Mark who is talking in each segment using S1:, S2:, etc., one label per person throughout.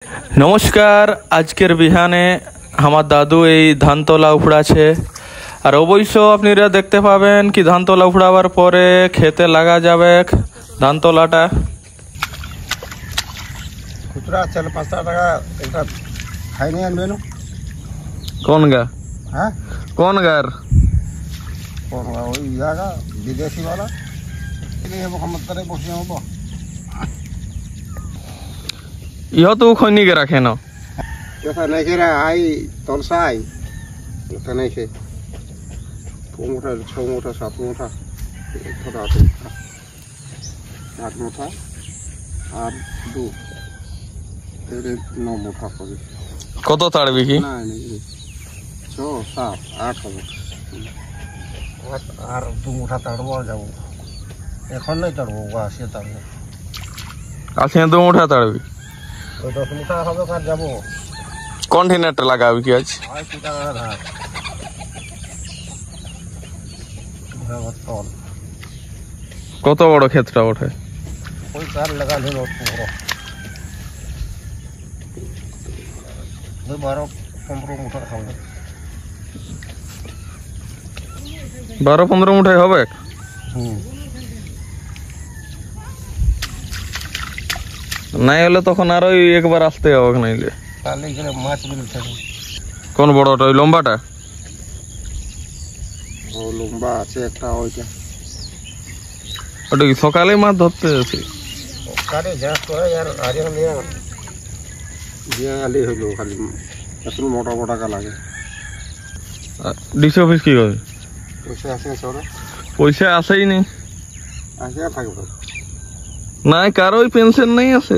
S1: नमस्कार आजकेर बिहाने हमार दादू এই ধান তোলা উফড়াছে আর অবশ্য আপনারা দেখতে পাবেন কি ধান তোলা উফড়াবার পরে খেতে লাগা যাবে ধান তোলাটা
S2: খুচরা চল 5 টাকা একটা খাই নিয়ে আনবেন
S1: কোন গা
S2: হ্যাঁ
S1: কোন গার
S2: কোন গা ওই জায়গা বিদেশি वाला এই মোহাম্মদ করে বসে হবো
S1: ইহ তো খনি কে রাখে না
S2: এটা নাই কেরা আই তলসাই এটা নাই সে মোটা 6 মোটা 7 মোটা থোড়া আছে 8 মোটা আর 2 এর 9 মোটা হবে
S1: কত তাড়বি কি
S2: না না 6 7 8 হবে আর 2 মোটা তাড়বো যাব এখন নাই তাড়বো আসে তাড়বো
S1: আছে 2 মুঠা তাড়বি
S2: ওই 10 মুঠা হবে কার যাব
S1: কন্টেনারটা লাগাবি কি আজ
S2: আর কি টাকা ধার
S1: কত বড় ক্ষেতটা ওঠে
S2: ওই কার লাগা লে লোক পুরো ওই 12-15 মুঠা হবে
S1: 12-15 মুঠাই হবে নাই হলে তখন আর ওই একবার আসতে হবে নাইলে
S2: তাহলে এখানে মাছ বিল থাকে
S1: কোন বড়টা ওই লম্বাটা
S2: ও লম্বা আছে একটা ওইটা
S1: ওটা কি সকালে মাছ ধরতে আছে
S2: কারে যা করে यार আরে হলে যে আলি হলো খালি এত মোটা মোটা কা লাগে
S1: ডিসি অফিস কি করে
S2: পয়সা আছে সরে
S1: পয়সা আসেই নেই
S2: আসে থাকবে
S1: নাই কারোই পেনশন নেই আছে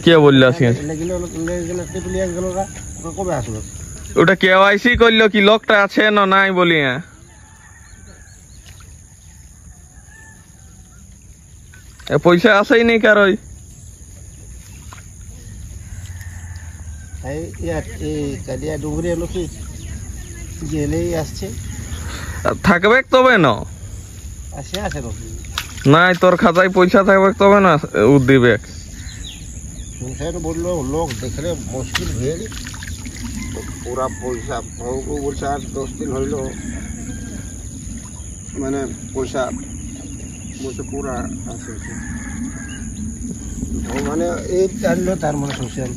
S1: কে বললে আজকে
S2: কবে আসলো
S1: ওটা কেওয়াইসি করলো কি লোকটা আছে না নাই বলি পয়সা আসেই নেই কারোই
S2: ডুঙ্গরি এলো কি গেলেই আসছে
S1: থাকবে তবে না
S2: আসে আছে
S1: নাই তোর খাতায় পয়সা থাকবে তবে না ও দিবে
S2: বললো লোক দেখলে মুশকিল হয়ে পুরা পয়সা বলছে আর 10 দিন হইল মানে পয়সা বলছে পুরা আছে মানে এই জানলো তার মানে সোশ্যাল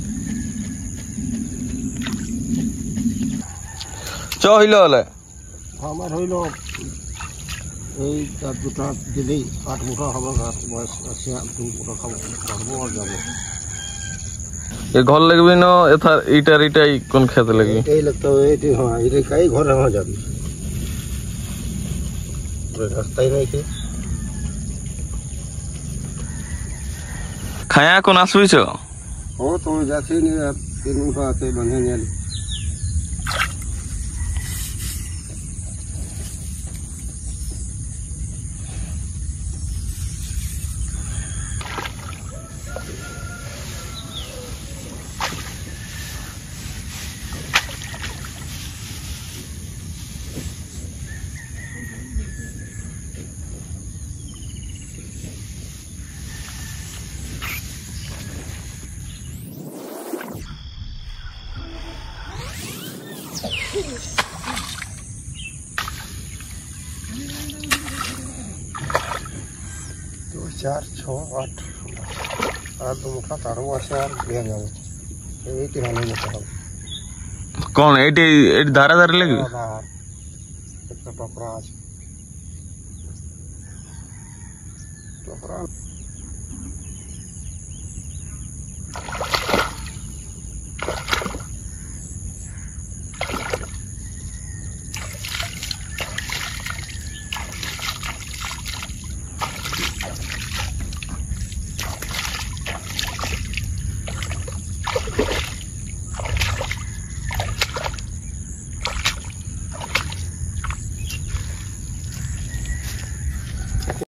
S1: চ হইল হলে
S2: আমার হইল এই তার দুটা দিলেই 8 মুঠা হবে বয়স আছে 2 মুঠা খাবো আর যাবো
S1: এ ঘর লাগবি না এথার ইটাই কোন খেতে লাগবি
S2: এই লাগতো এইটি হ্যাঁ এই কাই ঘরে হওয়া যাবে রাস্তায় নাই কি
S1: খায়া কোন আসবিছ
S2: ও তো যাচ্ছি নি 3 মুঠা আছে বন্ধে নিয়ে तो 4 6 8 আর 2 মুঠা তারও আছে আর বের যাবে এই তিরানে নিতে হবে
S1: কোন এটি ধারে ধারে লাগবে
S2: একটা টপরা আছে টপরা